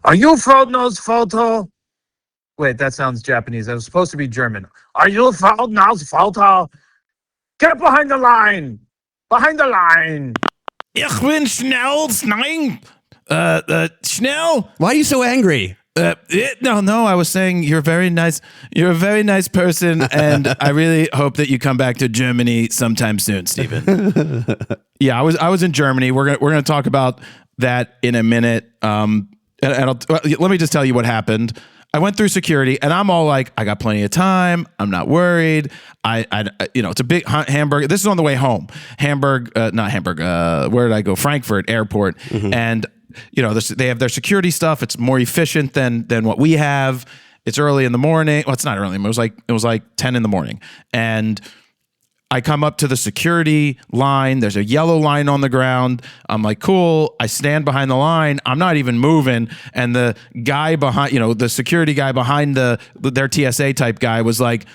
Are you from those photo? Wait, that sounds Japanese. That was supposed to be German. Are you from those photo? Get behind the line. Behind the line. Ich bin schnell, nein. Schnell. Why are you so angry? No, I was saying you're very nice. You're a very nice person, and I really hope that you come back to Germany sometime soon, Stephen. Yeah, I was in Germany. We're gonna talk about that in a minute. Let me just tell you what happened. I went through security, and I'm all like, I got plenty of time. I'm not worried. It's a big Hamburg. This is on the way home. Not Hamburg. Where did I go? Frankfurt Airport, and. They have their security stuff. It's more efficient than what we have. It's early in the morning. Well, it's not early. It was like 10 in the morning. And I come up to the security line. There's a yellow line on the ground. I'm like, cool. I stand behind the line. I'm not even moving. And the guy behind, the security guy behind their TSA type guy was like,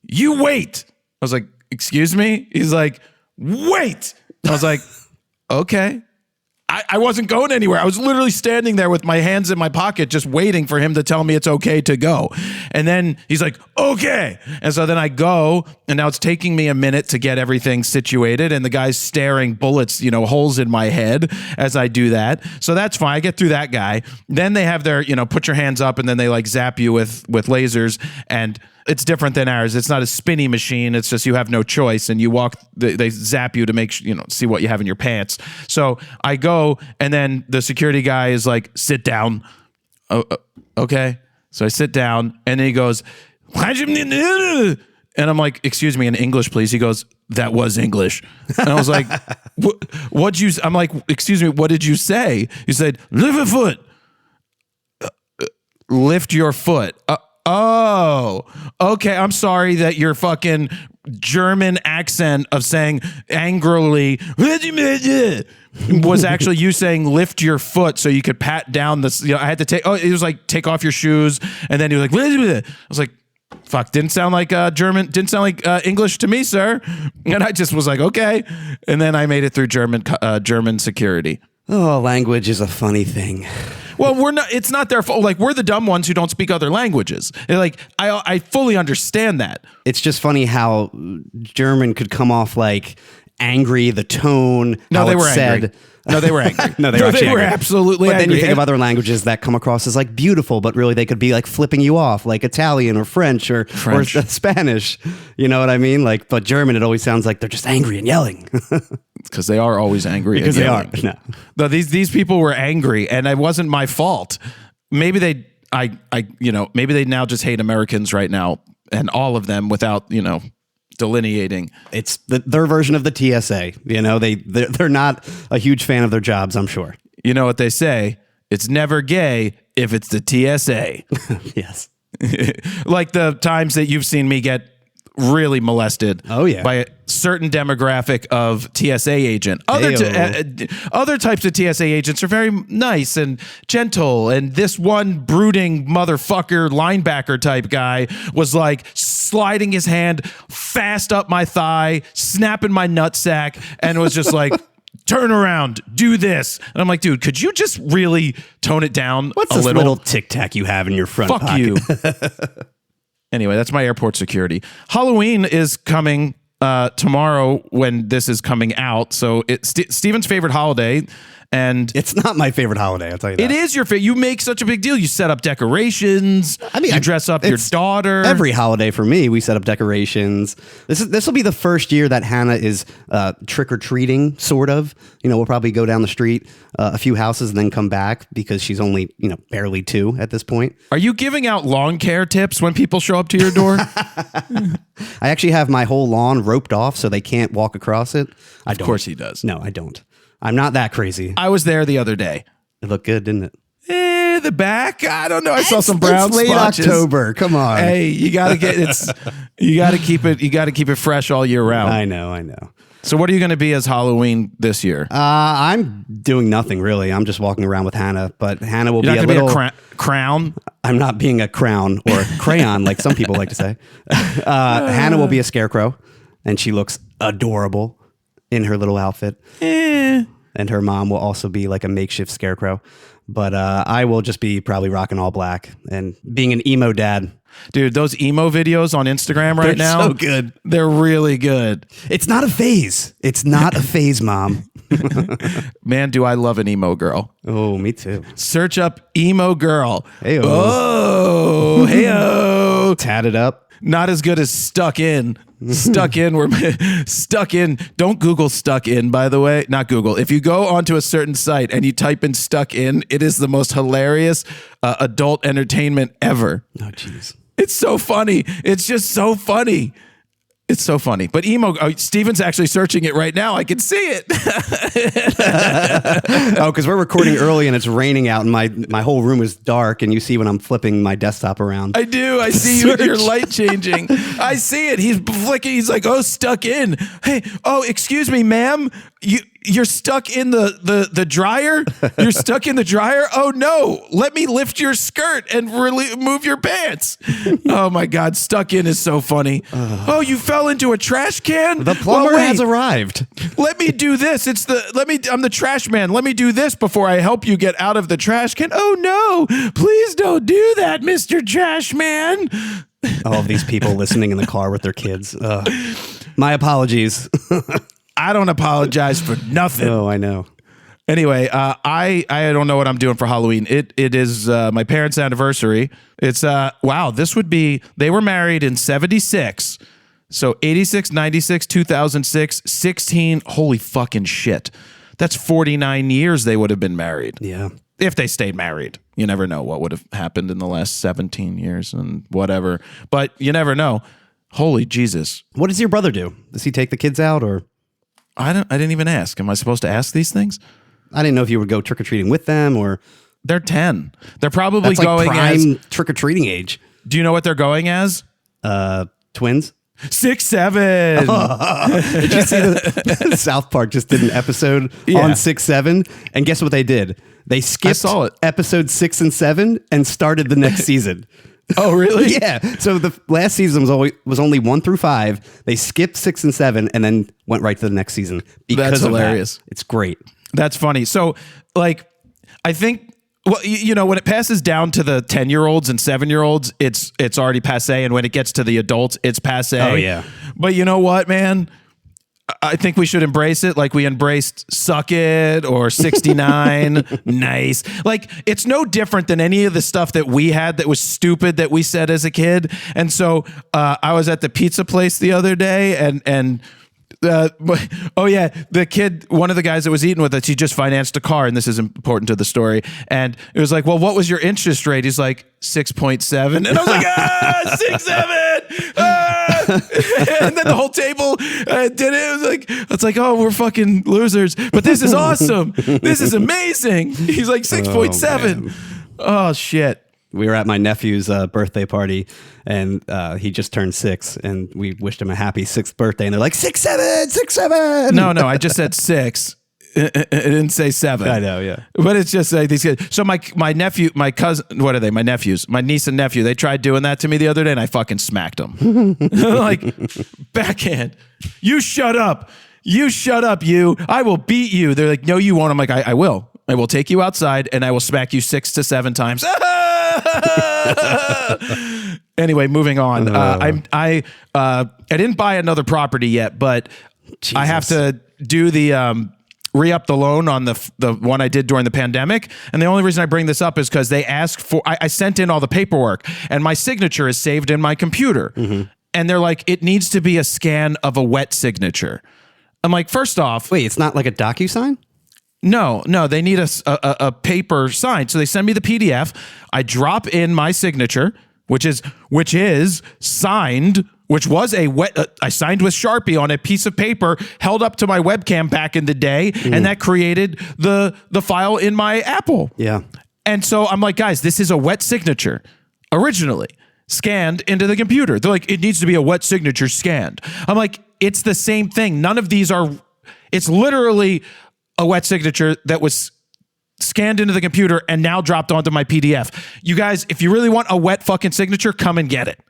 you wait. I was like, excuse me? He's like, wait. I was like, okay. I wasn't going anywhere. I was literally standing there with my hands in my pocket, just waiting for him to tell me it's okay to go. And then he's like, okay. And so then I go, and now it's taking me a minute to get everything situated. And the guy's staring bullets, holes in my head as I do that. So that's fine. I get through that guy. Then they have their, put your hands up, and then they like zap you with lasers. And it's different than ours. It's not a spinny machine. It's just you have no choice, and you walk. They zap you to make see what you have in your pants. So I go, and then the security guy is like, "Sit down." Oh, okay. So I sit down, and then he goes, and I'm like, "Excuse me, in English, please." He goes, "That was English," and I was like, "What'd you?" I'm like, "Excuse me, what did you say?" He said, "Lift a foot." Lift your foot. Oh, okay. I'm sorry that your fucking German accent of saying angrily was actually you saying lift your foot so you could pat down this. I had to take. Oh, it was like take off your shoes, and then he was like. I was like, fuck. Didn't sound like German. Didn't sound like English to me, sir. And I just was like, okay. And then I made it through German security. Oh, language is a funny thing. Well, it's not their fault. Like, we're the dumb ones who don't speak other languages. Like, I fully understand that. It's just funny how German could come off like angry, the tone. No, they were said. angry. No, they were angry. No, they were absolutely but angry. Then you think of other languages that come across as like beautiful, but really they could be like flipping you off, like Italian or French or Spanish. You know what I mean? Like, but German, it always sounds like they're just angry and yelling. Because they are always angry. Because they are. No, these people were angry, and it wasn't my fault. Maybe maybe they now just hate Americans right now, and all of them without delineating. It's their version of the TSA. They're not a huge fan of their jobs, I'm sure. You know what they say? It's never gay if it's the TSA. Yes. Like the times that you've seen me get really molested by a certain demographic of TSA agent. Other types of TSA agents are very nice and gentle, and this one brooding motherfucker linebacker type guy was like sliding his hand fast up my thigh, snapping my nutsack, and was just like, turn around, do this. And I'm like, dude, could you just really tone it down What's a this little? little tic tac you have in your front Fuck pocket? you. Anyway, that's my airport security. Halloween is coming tomorrow when this is coming out. So it's Steven's favorite holiday. And it's not my favorite holiday, I'll tell you that. It is your favorite. You make such a big deal. You set up decorations. You dress up your daughter. Every holiday for me, we set up decorations. This will be the first year that Hannah is trick-or-treating, sort of. We'll probably go down the street a few houses and then come back because she's only, barely 2 at this point. Are you giving out lawn care tips when people show up to your door? I actually have my whole lawn roped off so they can't walk across it. Of course he does. No, I don't. I'm not that crazy. I was there the other day. It looked good, didn't it? The back. I don't know. I saw some brown late splotches. October. Come on. Hey, you gotta keep it fresh all year round. I know. So what are you going to be as Halloween this year? I'm doing nothing really. I'm just walking around with Hannah, but Hannah will be a little crown. I'm not being a crown or a crayon like some people like to say. Hannah will be a scarecrow, and she looks adorable in her little outfit. And her mom will also be like a makeshift scarecrow. But I will just be probably rocking all black and being an emo dad. Dude, those emo videos on Instagram right now, so good. They're really good. It's not a phase. It's not a phase, Mom. Man, do I love an emo girl. Oh, me too. Search up emo girl. Hey-o. Oh, hey-o. Tatted up. Not as good as stuck in. Stuck in. We're stuck in. Don't Google stuck in, by the way. Not Google. If you go onto a certain site and you type in stuck in, it is the most hilarious adult entertainment ever. Oh, jeez. It's so funny. It's just so funny. It's so funny. But emo, Steven's actually searching it right now. I can see it. Oh, because we're recording early and it's raining out and my whole room is dark and you see when I'm flipping my desktop around. I do. I see your light changing. I see it. He's flicking. He's like, oh, stuck in. Hey, oh, excuse me, ma'am. You're stuck in the dryer? You're stuck in the dryer? Oh, no. Let me lift your skirt and move your pants. Oh, my God. Stuck in is so funny. Oh, you fell into a trash can? The plumber Well, wait. has arrived. Let me do this. I'm the trash man. Let me do this before I help you get out of the trash can. Oh, no. Please don't do that, Mr. Trash Man. All of these people listening in the car with their kids. My apologies. I don't apologize for nothing. Oh, I know. Anyway, I don't know what I'm doing for Halloween. It is my parents' anniversary. It's wow, they were married in 76. So 86, 96, 2006, 16, holy fucking shit. That's 49 years they would have been married. Yeah. If they stayed married. You never know what would have happened in the last 17 years and whatever. But you never know. Holy Jesus. What does your brother do? Does he take the kids out or? I didn't even ask. Am I supposed to ask these things? I didn't know if you would go trick-or-treating with them or. They're 10. They're probably That's like going prime as. trick-or-treating age. Do you know what they're going as? Twins. 6, 7. Did you see the South Park just did an episode on 6, 7? And guess what they did? They skipped saw it. episode 6 and 7 and started the next season. Oh, really? Yeah. So the last season was only 1 through 5. They skipped 6 and 7 and then went right to the next season. Because That's of hilarious. That. It's great. That's funny. So, like, I think, well, you know, when it passes down to the 10-year-olds and 7-year-olds, it's already passe. And when it gets to the adults, it's passe. Oh, yeah. But you know what, man? I think we should embrace it like we embraced Suck It or 69. Nice. Like, it's no different than any of the stuff that we had that was stupid that we said as a kid. And so I was at the pizza place the other day and oh yeah, the kid, one of the guys that was eating with us, he just financed a car, and this is important to the story. And it was like, well, what was your interest rate? He's like 6.7, and I was like, 6, 7. And then the whole table did it. It's like, oh, we're fucking losers, but this is awesome. This is amazing. He's like 6.7. Oh shit. We were at my nephew's birthday party, and he just turned 6, and we wished him a happy 6th birthday. And they're like, 6, 7, 6, 7. No, I just said 6. It didn't say 7. I know, yeah. But it's just like these kids. So my nephew, my cousin, what are they? My nephews, my niece and nephew, they tried doing that to me the other day, and I fucking smacked them. Like, backhand. You shut up. You shut up, you. I will beat you. They're like, no, you won't. I'm like, I will. I will take you outside, and I will smack you 6 to 7 times. Anyway, moving on. I didn't buy another property yet, but Jesus. I have to do the re-up the loan on the one I did during the pandemic. And the only reason I bring this up is because they asked for. I sent in all the paperwork, and my signature is saved in my computer. Mm-hmm. And they're like, it needs to be a scan of a wet signature. I'm like, first off, wait, it's not like a DocuSign? No, they need a paper sign. So they send me the PDF. I drop in my signature, which is signed, which was a wet. I signed with Sharpie on a piece of paper held up to my webcam back in the day, and that created the file in my Apple. Yeah. And so I'm like, guys, this is a wet signature originally scanned into the computer. They're like, it needs to be a wet signature scanned. I'm like, it's the same thing. None of these are. It's literally a wet signature that was scanned into the computer and now dropped onto my PDF. You guys, if you really want a wet fucking signature, come and get it.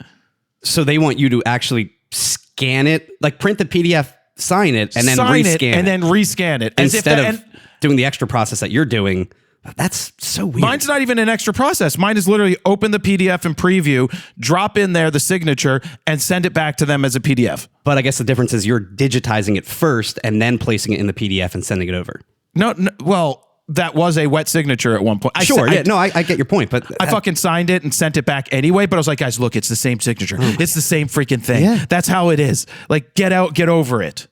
So they want you to actually scan it, like print the PDF, sign it, and then rescan it. And then rescan it. Instead of doing the extra process that you're doing That's so weird. Mine's not even an extra process. Mine is literally open the PDF and preview, drop in there the signature, and send it back to them as a PDF. But I guess the difference is you're digitizing it first and then placing it in the PDF and sending it over. No, well, that was a wet signature at one point. I get your point, but I fucking signed it and sent it back anyway. But I was like, guys, look, it's the same signature. It's the same freaking thing. Yeah. That's how it is. Like, get over it.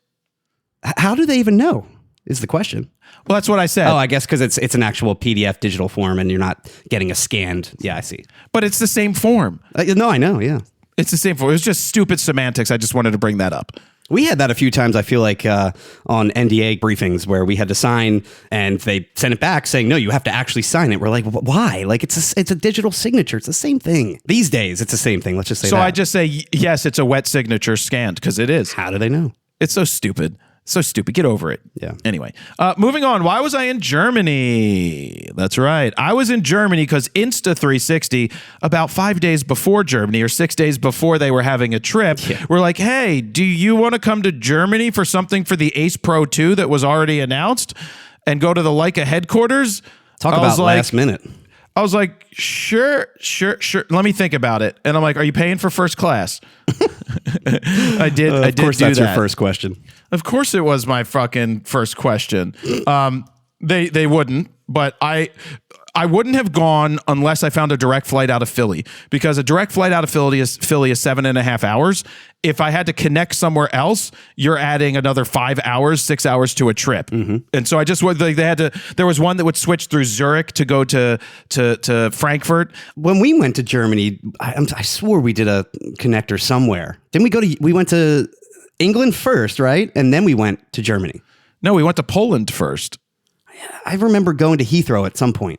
how do they even know is the question. Well, that's what I said. Oh, I guess because it's an actual PDF digital form and you're not getting a scanned. Yeah, I see. But it's the same form. No, I know. Yeah. It's the same form. It was just stupid semantics. I just wanted to bring that up. We had that a few times, I feel like, on NDA briefings where we had to sign and they sent it back saying, no, you have to actually sign it. We're like, why? Like, it's a digital signature. It's the same thing. These days, it's the same thing. Let's just say that. So I just say, yes, it's a wet signature scanned because it is. How do they know? It's so stupid. So stupid. Get over it. Yeah. Anyway, moving on. Why was I in Germany? That's right. I was in Germany because Insta360, about 5 days before Germany or 6 days before they were having a trip, were like, hey, do you want to come to Germany for something for the Ace Pro 2 that was already announced and go to the Leica headquarters? Talk about last minute. I was like, sure. Let me think about it. And I'm like, are you paying for first class? I did. Of course, do that's that. your first question. Of course, it was my fucking first question. They wouldn't, but I wouldn't have gone unless I found a direct flight out of Philly, because a direct flight out of Philly is 7.5 hours. If I had to connect somewhere else, you're adding another 5 hours, 6 hours to a trip. Mm-hmm. And so I just would like there was one that would switch through Zurich to go to Frankfurt. When we went to Germany, I swore we did a connector somewhere. Didn't we went to England first, right? And then we went to Germany. No, we went to Poland first. I remember going to Heathrow at some point.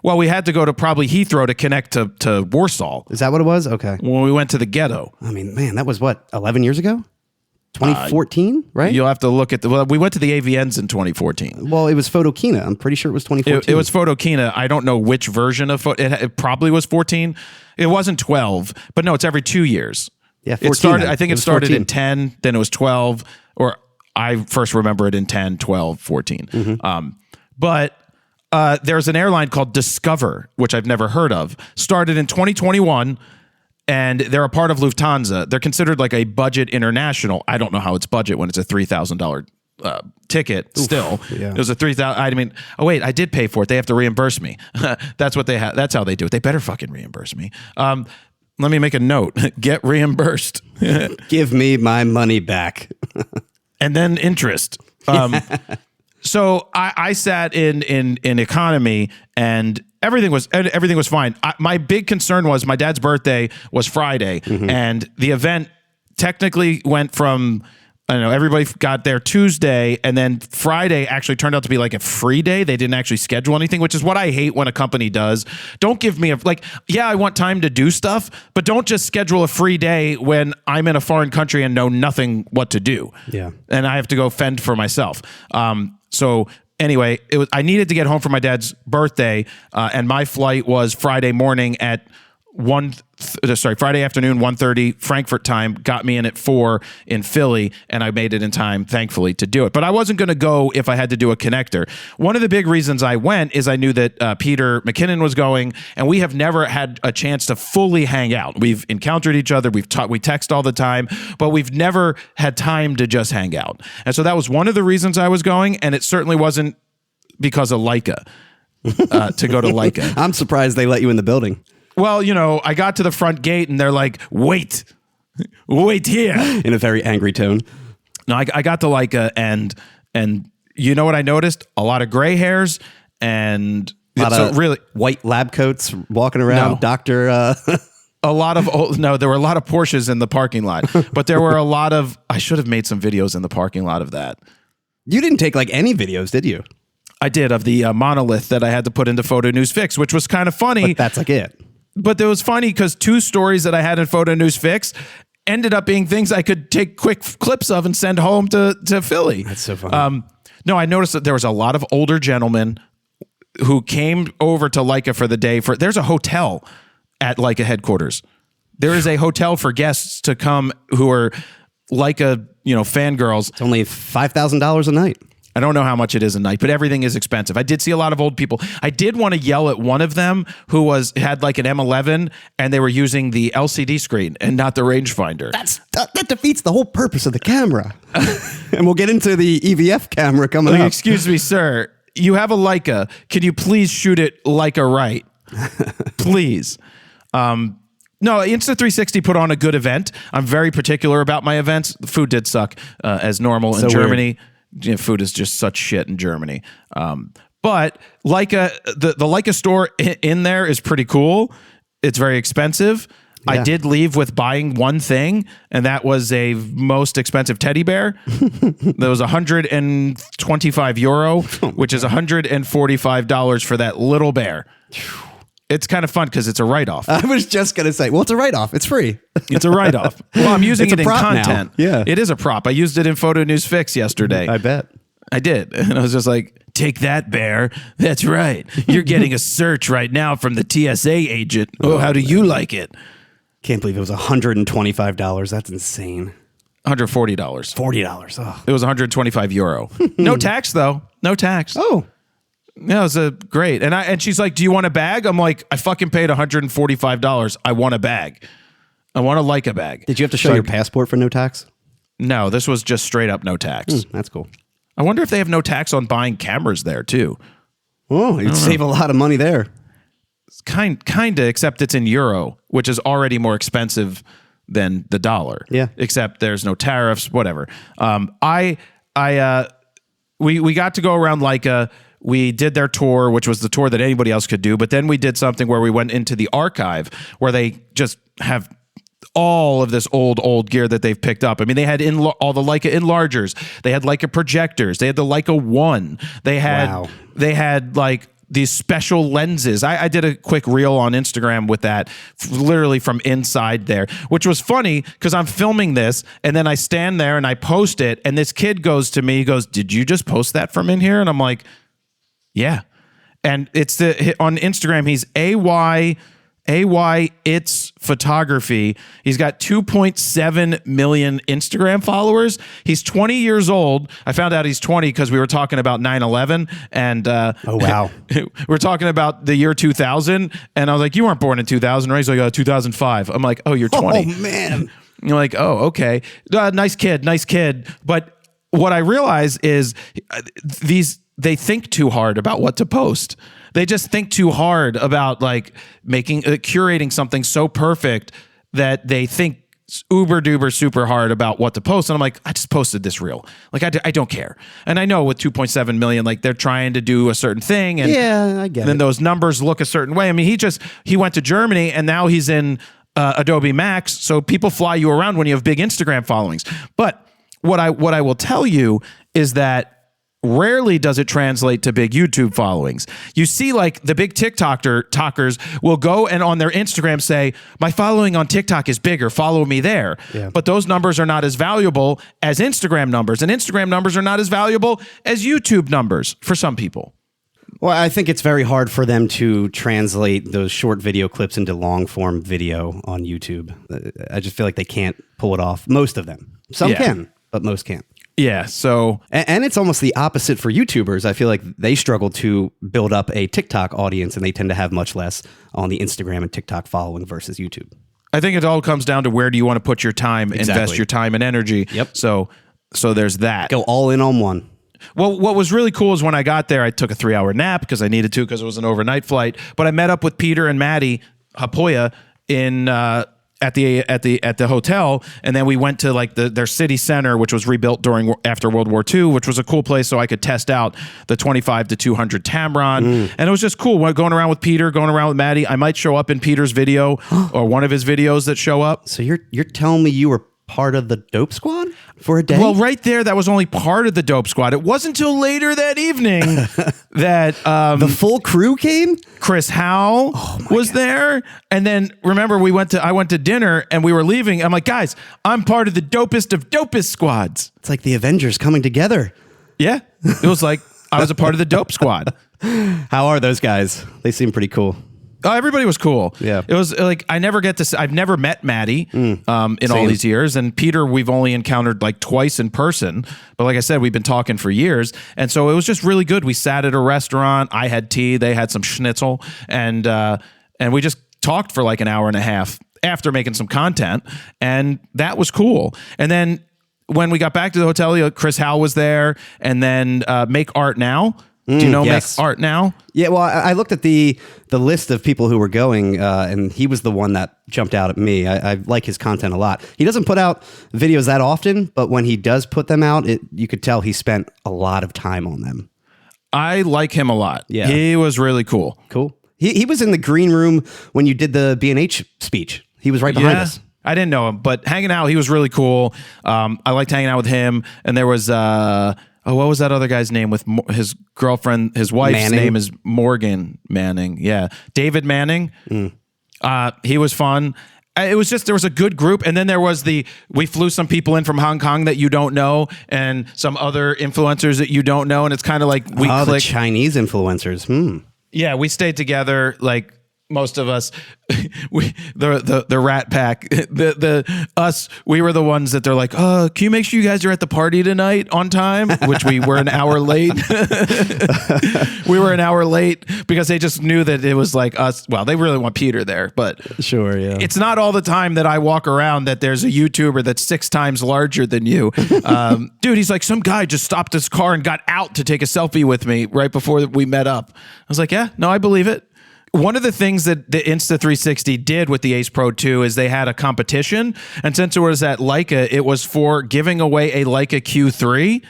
Well, we had to go to probably Heathrow to connect to Warsaw. Is that what it was? Okay. When we went to the ghetto. I mean, man, that was what, 11 years ago? 2014, right? You'll have to look at we went to the AVNs in 2014. Well, it was Photokina. I'm pretty sure it was 2014. It was Photokina. I don't know which version of it probably was 14. It wasn't 12, but no, it's every 2 years. Yeah, 14. It started in 10, then it was 12, or I first remember it in 10, 12, 14. Mm-hmm. But there's an airline called Discover, which I've never heard of. Started in 2021, and they're a part of Lufthansa. They're considered like a budget international. I don't know how it's budget when it's a $3,000 ticket. Oof, still, yeah. It was a $3,000. I mean, oh wait, I did pay for it. They have to reimburse me. That's what they have. That's how they do it. They better fucking reimburse me. Let me make a note. Get reimbursed. Give me my money back. And then interest. So I sat in economy, and everything was fine. My big concern was my dad's birthday was Friday, mm-hmm. and the event technically went from, I don't know, everybody got there Tuesday, and then Friday actually turned out to be like a free day. They didn't actually schedule anything, which is what I hate when a company does. Don't give me I want time to do stuff, but don't just schedule a free day when I'm in a foreign country and know nothing what to do. Yeah. And I have to go fend for myself. So anyway, I needed to get home for my dad's birthday, and my flight was Friday morning at Friday afternoon, 1:30 Frankfurt time, got me in at 4 in Philly, and I made it in time, thankfully, to do it. But I wasn't going to go if I had to do a connector. One of the big reasons I went is I knew that Peter McKinnon was going, and we have never had a chance to fully hang out. We've encountered each other, we text all the time, but we've never had time to just hang out. And so that was one of the reasons I was going, and it certainly wasn't because of Leica, to go to Leica. I'm surprised they let you in the building. Well, I got to the front gate and they're like, wait here. In a very angry tone. No, I got to Leica and you know what I noticed? A lot of gray hairs and really white lab coats walking around. No. Doctor. There were a lot of Porsches in the parking lot, but there were a lot of, I should have made some videos in the parking lot of that. You didn't take any videos, did you? I did, of the monolith that I had to put into Photo News Fix, which was kind of funny. But that's it. But it was funny because 2 stories that I had in Photo News Fix ended up being things I could take quick clips of and send home to Philly. That's so funny. No, I noticed that there was a lot of older gentlemen who came over to Leica for the day. There's a hotel at Leica headquarters. There is a hotel for guests to come who are Leica, fangirls. It's only $5,000 a night. I don't know how much it is a night, but everything is expensive. I did see a lot of old people. I did want to yell at one of them who had like an M11 and they were using the LCD screen and not the rangefinder. That defeats the whole purpose of the camera. And we'll get into the EVF camera coming up. Excuse me, sir. You have a Leica. Can you please shoot it Leica right? Please. No, Insta360 put on a good event. I'm very particular about my events. The food did suck as normal in Germany. You know, food is just such shit in Germany. But Leica, the Leica store in there is pretty cool. It's very expensive. Yeah. I did leave with buying one thing, and that was a most expensive teddy bear. That was €125, which is $145 for that little bear. It's kind of fun because it's a write-off. I was just going to say, well, it's a write-off. It's free. It's a write-off. Well, I'm using it in content. Now. Yeah. It is a prop. I used it in Photo News Fix yesterday. I bet. I did. And I was just like, take that, bear. That's right. You're getting a search right now from the TSA agent. Oh, how do you like it? Can't believe it was $125. That's insane. $140. $40. Oh. It was €125. No tax, though. No tax. Oh. Yeah, it was great. And she's like, do you want a bag? I'm like, I fucking paid $145. I want a bag. I want a Leica bag. Did you have to show your passport for no tax? No, this was just straight up no tax. That's cool. I wonder if they have no tax on buying cameras there too. Oh, you'd save a lot of money there. It's kind of, except it's in euro, which is already more expensive than the dollar. Yeah. Except there's no tariffs, whatever. We got to go around Leica. We did their tour, which was the tour that anybody else could do. But then we did something where we went into the archive where they just have all of this old gear that they've picked up. I mean, they had all the Leica enlargers. They had Leica projectors. They had the Leica 1. They had like these special lenses. I did a quick reel on Instagram with that, literally from inside there, which was funny because I'm filming this and then I stand there and I post it. And this kid goes to me, he goes, did you just post that from in here? And I'm like, yeah. And it's on Instagram, he's AY It's Photography. He's got 2.7 million Instagram followers. He's 20 years old. I found out he's 20 because we were talking about 9/11 and oh wow. We're talking about the year 2000 and I was like, you weren't born in 2000, right? He's like, 2005. I'm like, oh, you're 20. Oh man. You're like, oh, okay. Nice kid. But what I realize is they think too hard about what to post. They just think too hard about like curating something so perfect that they think uber duper super hard about what to post. And I'm like, I just posted this reel. Like I don't care. And I know with 2.7 million, like they're trying to do a certain thing. And yeah, I get it. Then those numbers look a certain way. I mean, he went to Germany and now he's in Adobe Max. So people fly you around when you have big Instagram followings. But what I will tell you is that rarely does it translate to big YouTube followings. You see like the big TikTokers will go and on their Instagram say, my following on TikTok is bigger, follow me there. Yeah. But those numbers are not as valuable as Instagram numbers. And Instagram numbers are not as valuable as YouTube numbers for some people. Well, I think it's very hard for them to translate those short video clips into long form video on YouTube. I just feel like they can't pull it off. Most of them. Some can, but most can't. Yeah, so... And it's almost the opposite for YouTubers. I feel like they struggle to build up a TikTok audience, and they tend to have much less on the Instagram and TikTok following versus YouTube. I think it all comes down to where do you want to put your time, invest your time and energy. Yep. So there's that. Go all in on one. Well, what was really cool is when I got there, I took a 3-hour nap because I needed to because it was an overnight flight. But I met up with Peter and Maddie Hapoya in... at the hotel, and then we went to like their city center, which was rebuilt after World War II, which was a cool place, so I could test out the 25 to 200 Tamron, and it was just cool. Going around with Peter, going around with Maddie. I might show up in Peter's video or one of his videos that show up. So you're telling me you were part of the dope squad for a day? Well, right there, that was only part of the dope squad. It wasn't until later that evening that the full crew came. Chris Howe was there, and then remember I went to dinner and we were leaving. I'm like, guys, I'm part of the dopest of dopest squads. It's like the Avengers coming together. Yeah, it was like I was a part of the dope squad. How are those guys? They seem pretty cool. Oh, everybody was cool. Yeah. It was like I've never met Maddie in all Same. these years. And Peter, we've only encountered like twice in person. But like I said, we've been talking for years. And so it was just really good. We sat at a restaurant. I had tea. They had some schnitzel. And we just talked for like an hour and a half after making some content. And that was cool. And then when we got back to the hotel, Chris Howe was there. And then Make Art Now. Do you know yes. Make Art Now? Yeah, well, I looked at the list of people who were going, and he was the one that jumped out at me. I like his content a lot. He doesn't put out videos that often, but when he does put them out, you could tell he spent a lot of time on them. I like him a lot. Yeah. He was really cool. Cool. He was in the green room when you did the B&H speech. He was right behind us. I didn't know him, but hanging out, he was really cool. I liked hanging out with him. And there was, what was that other guy's name with his girlfriend? His wife's Manning? name is Morgan Manning. Yeah. David Manning. He was fun. It was just, there was a good group. And then there was we flew some people in from Hong Kong that you don't know and some other influencers that you don't know. And it's kind of like we the clicked. Chinese influencers. Yeah, we stayed together like most of us. The Rat Pack, we were the ones that they're like, can you make sure you guys are at the party tonight on time? Which we were an hour late. We were an hour late because they just knew that it was like us. Well, they really want Peter there, but Sure, yeah. it's not all the time that I walk around that there's a YouTuber that's 6 times larger than you. Dude, he's like, some guy just stopped his car and got out to take a selfie with me right before we met up. I was like, yeah, no, I believe it. One of the things that the Insta360 did with the Ace Pro 2 is they had a competition. And since it was at Leica, it was for giving away a Leica Q3.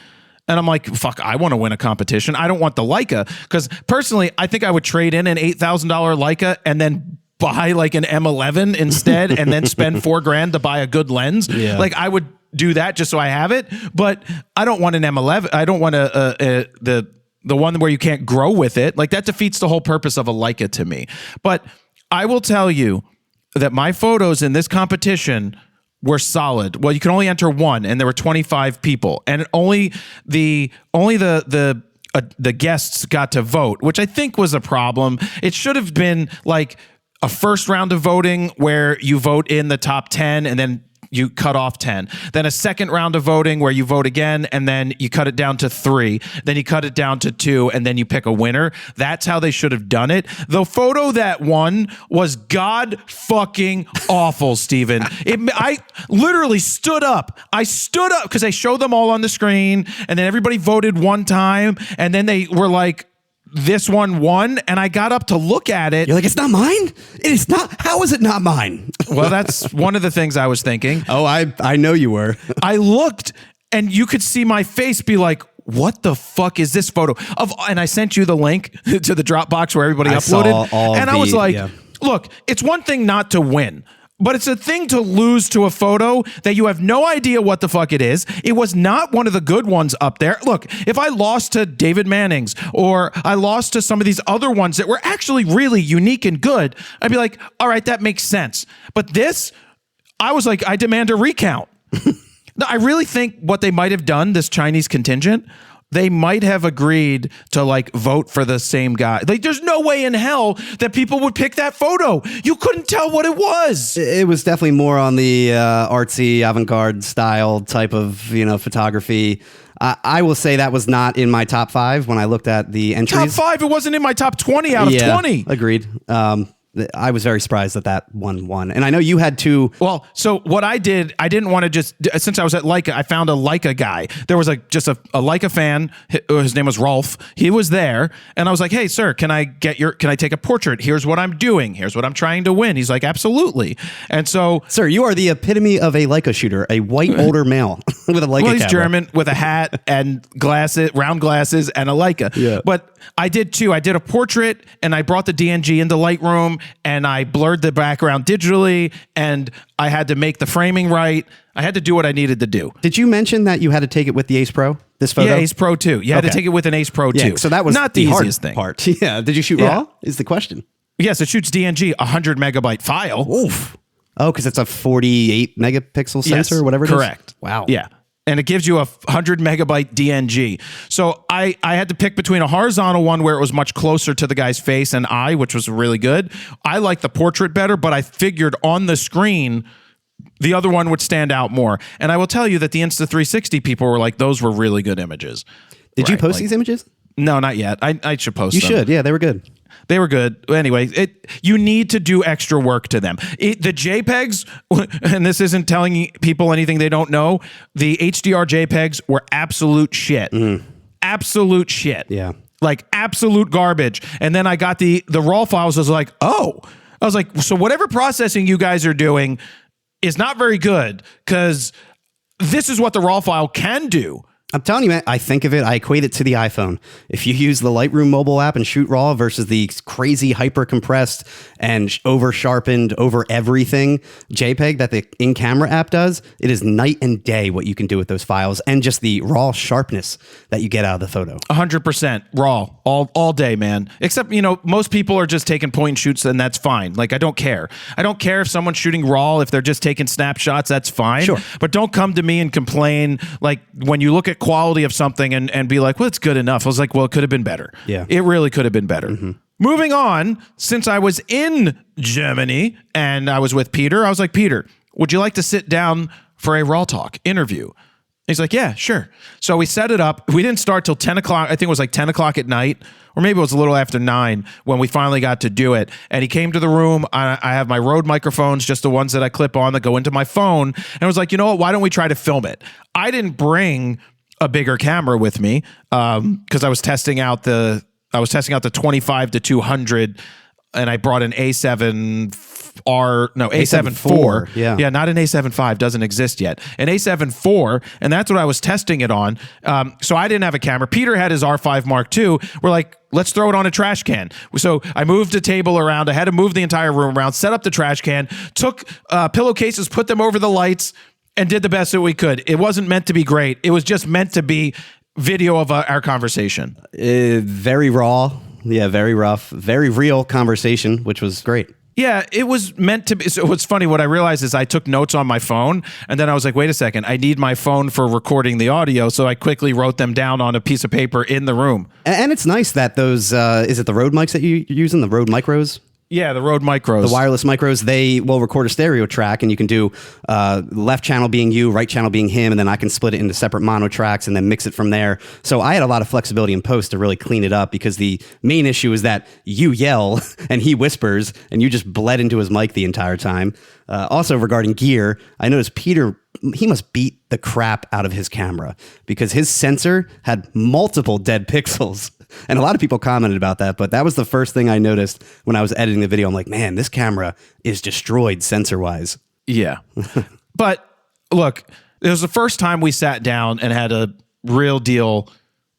And I'm like, fuck, I want to win a competition. I don't want the Leica. Because personally, I think I would trade in an $8,000 Leica and then buy like an M11 instead and then spend $4,000 to buy a good lens. Yeah. Like I would do that just so I have it. But I don't want an M11. I don't want the one where you can't grow with it. Like that defeats the whole purpose of a Leica to me. But I will tell you that my photos in this competition were solid. Well, you can only enter one, and there were 25 people, and only the guests got to vote, which I think was a problem. It should have been like a first round of voting where you vote in the top 10 and then you cut off 10. Then a second round of voting where you vote again and then you cut it down to 3. Then you cut it down to 2 and then you pick a winner. That's how they should have done it. The photo that won was god fucking awful, Steven. I literally stood up. I stood up because I showed them all on the screen and then everybody voted one time and then they were like, this one won, and I got up to look at it. You're like, it's not mine? It is not. How is it not mine? Well, that's one of the things I was thinking. Oh, I know you were. I looked, and you could see my face be like, what the fuck is this photo of? And I sent you the link to the Dropbox where everybody uploaded. I was like, look, it's one thing not to win. But it's a thing to lose to a photo that you have no idea what the fuck it is. It was not one of the good ones up there. Look, if I lost to David Manning's or I lost to some of these other ones that were actually really unique and good, I'd be like, all right, that makes sense. But this, I was like, I demand a recount. No, I really think what they might have done, this Chinese contingent, they might have agreed to like vote for the same guy. Like there's no way in hell that people would pick that photo. You couldn't tell what it was. It was definitely more on the artsy avant-garde style type of, photography. I will say that was not in my top 5 when I looked at the entries. Top 5, it wasn't in my top 20 out of 20. Agreed. I was very surprised that that one won. And I know you had to. Well, so what I did, I didn't want to just, since I was at Leica, I found a Leica guy. There was just a Leica fan. His name was Rolf. He was there. And I was like, hey, sir, can I take a portrait? Here's what I'm doing. Here's what I'm trying to win. He's like, absolutely. And so. Sir, you are the epitome of a Leica shooter, a white older male with a Leica Well, he's camera. German with a hat and glasses, round glasses and a Leica. Yeah. But I did too. I did a portrait and I brought the DNG into Lightroom and I blurred the background digitally and I had to make the framing right. I had to do what I needed to do. Did you mention that you had to take it with the Ace Pro? This photo? Yeah, Ace Pro 2. You had to take it with an Ace Pro 2. Yeah, so that was not the hard easiest thing. Part. Yeah. Did you shoot Yeah. RAW? Is the question. Yes, it shoots DNG, 100 megabyte file. Oof. Oh, because it's a 48 megapixel sensor or whatever it is? Correct. Wow. Yeah. and it gives you a 100 megabyte DNG. So I had to pick between a horizontal one where it was much closer to the guy's face and eye, which was really good. I like the portrait better, but I figured on the screen, the other one would stand out more. And I will tell you that the Insta360 people were like, those were really good images. Did you post these images? No, not yet. I should post them. You should. Yeah, they were good. They were good. Anyway, you need to do extra work to them. The JPEGs, and this isn't telling people anything they don't know, the HDR JPEGs were absolute shit. Absolute shit. Yeah. Like absolute garbage. And then I got the RAW files. I was like, oh. I was like, so whatever processing you guys are doing is not very good, because this is what the RAW file can do. I'm telling you, man, I think of it, I equate it to the iPhone. If you use the Lightroom mobile app and shoot RAW versus the crazy hyper compressed and over sharpened over everything JPEG that the in-camera app does, it is night and day what you can do with those files and just the raw sharpness that you get out of the photo. 100% RAW all day, man. Except, most people are just taking point and shoots, and that's fine. Like, I don't care. I don't care if someone's shooting RAW, if they're just taking snapshots, that's fine. Sure. But don't come to me and complain, like, when you look at quality of something and be like, well, it's good enough. I was like, well, it could have been better. Yeah. It really could have been better. Moving on, since I was in Germany and I was with Peter, I was like, Peter, would you like to sit down for a RAWtalk interview? He's like, yeah, sure. So we set it up. We didn't start till 10 o'clock. I think it was like 10 o'clock at night, or maybe it was a little after 9 when we finally got to do it. And he came to the room. I have my Rode microphones, just the ones that I clip on that go into my phone. And I was like, you know what? Why don't we try to film it? I didn't bring a bigger camera with me because I was testing out the 25 to 200, and I brought an A7 A7 IV. Yeah, not an A7 V, doesn't exist yet. An A7 IV, and that's what I was testing it on. So I didn't have a camera. Peter had his R5 Mark II. We're like, let's throw it on a trash can. So I moved a table around. I had to move the entire room around, set up the trash can, took pillowcases, put them over the lights, and did the best that we could. It wasn't meant to be great. It was just meant to be video of our conversation. Very raw. Yeah, very rough. Very real conversation, which was great. Yeah, it was meant to be. So what's funny, what I realized is I took notes on my phone, and then I was like, wait a second, I need my phone for recording the audio. So I quickly wrote them down on a piece of paper in the room. And it's nice that those, is it the Rode mics that you're using, the Rode Micros? Yeah, the Rode Micros. The wireless micros, they will record a stereo track, and you can do left channel being you, right channel being him, and then I can split it into separate mono tracks and then mix it from there. So I had a lot of flexibility in post to really clean it up, because the main issue is that you yell and he whispers, and you just bled into his mic the entire time. Also, regarding gear, I noticed Peter, he must beat the crap out of his camera, because his sensor had multiple dead pixels. And a lot of people commented about that, but that was the first thing I noticed when I was editing the video. I'm like, man, this camera is destroyed sensor-wise. Yeah. But look, it was the first time we sat down and had a real deal.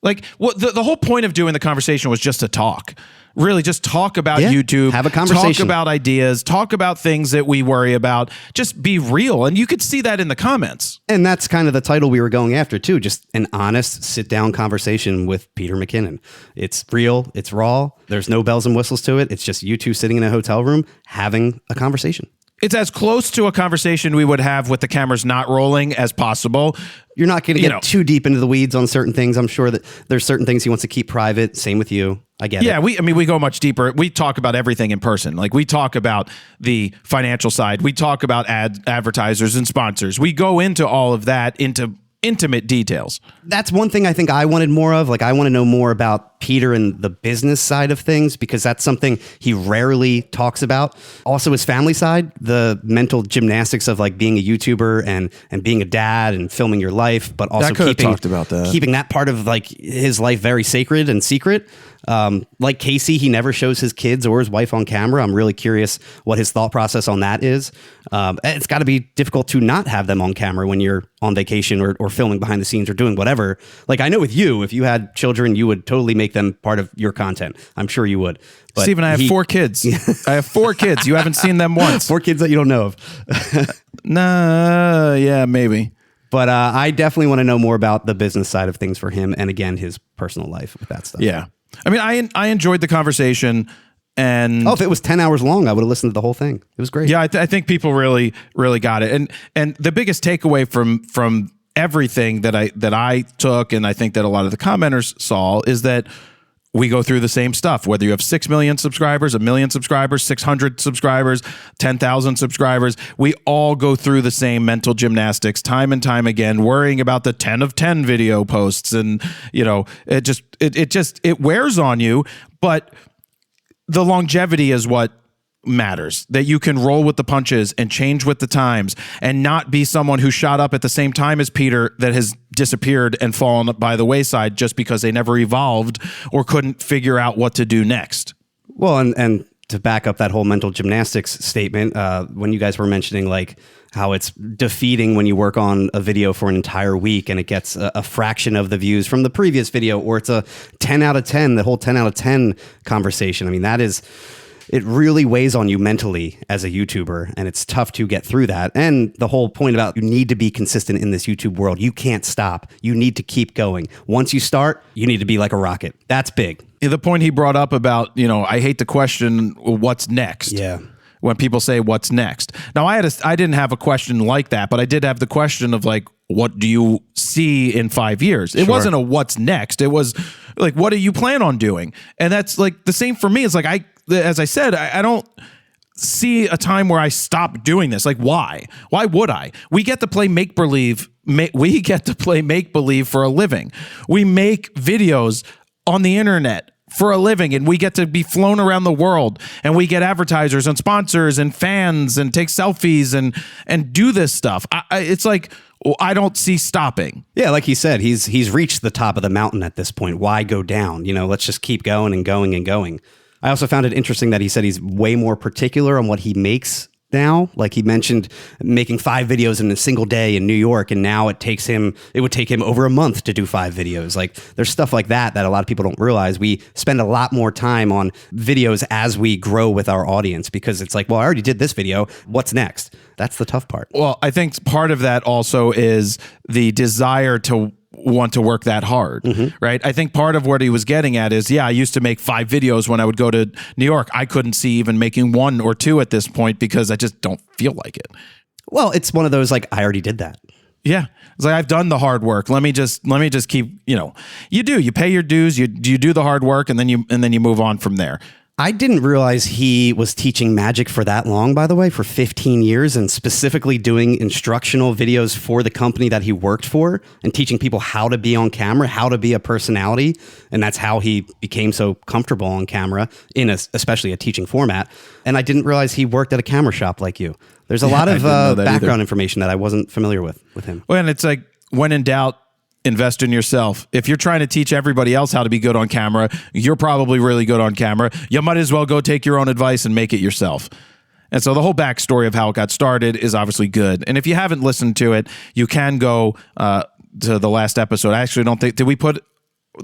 Like, the whole point of doing the conversation was just to talk. Really, just talk about YouTube. Have a conversation. Talk about ideas. Talk about things that we worry about. Just be real. And you could see that in the comments. And that's kind of the title we were going after, too. Just an honest, sit-down conversation with Peter McKinnon. It's real. It's raw. There's no bells and whistles to it. It's just you two sitting in a hotel room having a conversation. It's as close to a conversation we would have with the cameras not rolling as possible. You're not going to get too deep into the weeds on certain things. I'm sure that there's certain things he wants to keep private. Same with you. I get it. Yeah, we go much deeper. We talk about everything in person. Like, we talk about the financial side. We talk about advertisers and sponsors. We go into all of that, into intimate details. That's one thing I think I wanted more of. Like, I want to know more about Peter and the business side of things, because that's something he rarely talks about. Also, his family side, the mental gymnastics of like being a YouTuber and being a dad and filming your life, but also keeping that part of like his life very sacred and secret. Like Casey, he never shows his kids or his wife on camera. I'm really curious what his thought process on that is. It's got to be difficult to not have them on camera when you're on vacation or filming behind the scenes or doing whatever. Like, I know with you, if you had children, you would totally make them part of your content. I'm sure you would. But Steven, I have 4 kids. I have 4 kids. You haven't seen them once. 4 kids that you don't know of. Nah, yeah, maybe. But I definitely want to know more about the business side of things for him, and again, his personal life with that stuff. Yeah. I mean, I enjoyed the conversation, and if it was 10 hours long, I would have listened to the whole thing. It was great. Yeah, I think people really got it. And the biggest takeaway from everything that I took, and I think that a lot of the commenters saw, is that we go through the same stuff, whether you have 6 million subscribers, 1 million subscribers, 600 subscribers, 10,000 subscribers. We all go through the same mental gymnastics time and time again, worrying about the 10 of 10 video posts. And, it wears on you, but the longevity is what matters, that you can roll with the punches and change with the times and not be someone who shot up at the same time as Peter that has disappeared and fallen by the wayside just because they never evolved or couldn't figure out what to do next. Well, and to back up that whole mental gymnastics statement, when you guys were mentioning like how it's defeating when you work on a video for an entire week and it gets a fraction of the views from the previous video, or it's a 10 out of 10, the whole 10 out of 10 conversation. I mean, it really weighs on you mentally as a YouTuber, and it's tough to get through that. And the whole point about you need to be consistent in this YouTube world. You can't stop. You need to keep going. Once you start, you need to be like a rocket. That's big. The point he brought up about, I hate the question, what's next? Yeah. When people say what's next. Now, I didn't have a question like that, but I did have the question of like, what do you see in 5 years? It wasn't a what's next. It was like, what do you plan on doing? And that's like the same for me. It's like, as I said, I don't see a time where I stop doing this. Like, why? Why would I? We get to play make-believe. We get to play make-believe for a living. We make videos on the internet for a living, and we get to be flown around the world, and we get advertisers and sponsors and fans and take selfies and do this stuff. It's like, I don't see stopping. Yeah, like he said, he's reached the top of the mountain at this point. Why go down? Let's just keep going and going and going. I also found it interesting that he said he's way more particular on what he makes now. Like he mentioned making 5 videos in a single day in New York, and now it would take him over a month to do 5 videos. Like there's stuff like that a lot of people don't realize. We spend a lot more time on videos as we grow with our audience, because it's like, well, I already did this video. What's next? That's the tough part. Well, I think part of that also is the desire to want to work that hard, right? I think part of what he was getting at is, I used to make 5 videos when I would go to New York. I couldn't see even making 1 or 2 at this point because I just don't feel like it. Well, it's one of those like, I already did that. Yeah. It's like, I've done the hard work. Let me just keep, you pay your dues, you do the hard work, and then you move on from there. I didn't realize he was teaching magic for that long, by the way, for 15 years, and specifically doing instructional videos for the company that he worked for and teaching people how to be on camera, how to be a personality. And that's how he became so comfortable on camera in especially a teaching format. And I didn't realize he worked at a camera shop like you. There's a lot of background information that I wasn't familiar with him. Well, and it's like, when in doubt, invest in yourself. If you're trying to teach everybody else how to be good on camera, you're probably really good on camera. You might as well go take your own advice and make it yourself. And so the whole backstory of how it got started is obviously good. And if you haven't listened to it, you can go to the last episode. I actually don't think, did we put